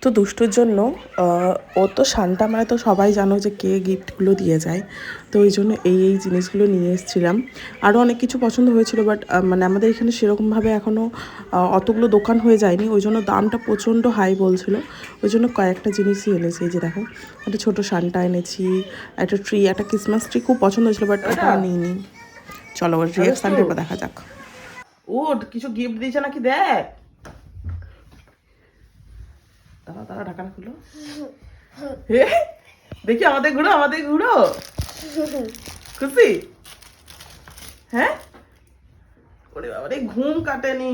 তো দুষ্টুর জন্য ও তো সান্টা মানে তো সবাই জানো যে কে গিফটগুলো দিয়ে যায়, তো ওই জন্য এই জিনিসগুলো নিয়ে এসেছিলাম। আরও অনেক কিছু পছন্দ হয়েছিল, বাট মানে আমাদের এখানে সেরকমভাবে এখনও অতগুলো দোকান হয়ে যায়নি, ওই জন্য দামটা প্রচণ্ড হাই বলছিল। ওই জন্য কয়েকটা জিনিসই এনেছি। এই যে দেখো, একটা ছোটো সান্টা এনেছি, একটা ট্রি, একটা ক্রিসমাস ট্রি খুব পছন্দ হয়েছিল, বাট এটা নিইনি। চলো ওর রিয়াকশানটা এবার দেখা যাক। ও কিছু গিফট দিয়েছে নাকি দেখ। তারা তারা ঢাকাটা খুলো। দেখি আমাদের ঘুরো, আমাদের ঘুরো। খুশি? হ্যাঁ, ওরে বাবা রে, ঘুম কাটেনি।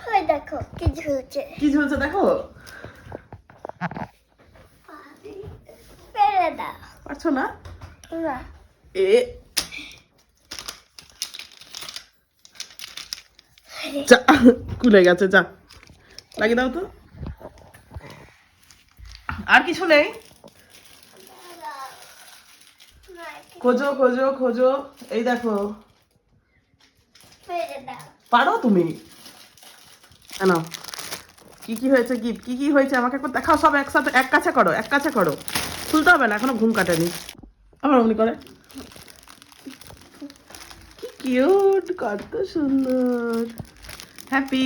ওই দেখো কি ঝুলছে, কি ঝুলছে দেখো। পেরে দাও। পারছো না? না, এ যা, খুলে গেছে, যা লাগিয়ে দাও তো। আর কিছু নেই? খোঁজো খোঁজো খোঁজো। এই দেখো, পেরে দাও। পারো তুমি? নাও, কি কি হয়েছে গিফট, কি কি হয়েছে আমাকে একবার দেখাও। সব একসাথে এক কাছে করো, এক কাছে করো। খুলতে হবে না, এখনো ঘুম কাটেনি। আবার অমনি করে, কি কিউট, কত সুন্দর। হ্যাপি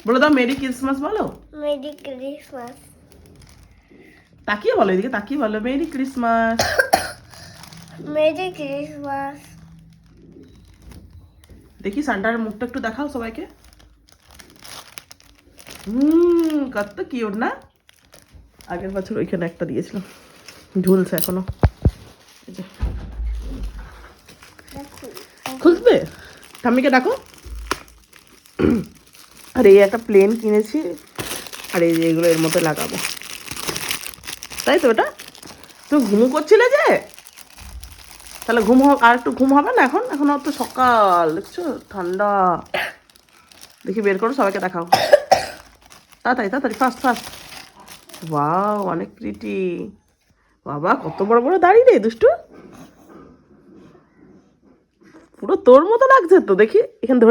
বলে দাও, মেরি ক্রিসমাস বলো। Merry Christmas. তাকিয়ে বলো, এদিকে তাকিয়ে বলো, মেরি ক্রিসমাস। Merry Christmas. দেখি সান্টার মুখটা একটু দেখাও সবাইকে। কত কিউট না। আগের বছর ওইখানে একটা দিয়েছিলাম, ঝুলছে এখনো। খুলবে? ঠাম্মিকে ডাকো। আর এই একটা প্লেন কিনেছি, আর এই যে এগুলো এর মধ্যে লাগাবো, তাই তো? ওটা তুমি ঘুমো করছিলে যে, তাহলে আর একটু ঘুম হবে না এখন? এখন তো সকাল, দেখছো ঠান্ডা। দেখি বের করো, সবাইকে দেখাও তাড়াতাড়ি তাড়াতাড়ি, ফাস্ট ফাস্ট। ওয়াও, অনেক প্রিটি। বাবা কত বড় বড় দাড়ি রে দুষ্টু, পুরো তোর মতো লাগছে তো। দেখি এখানে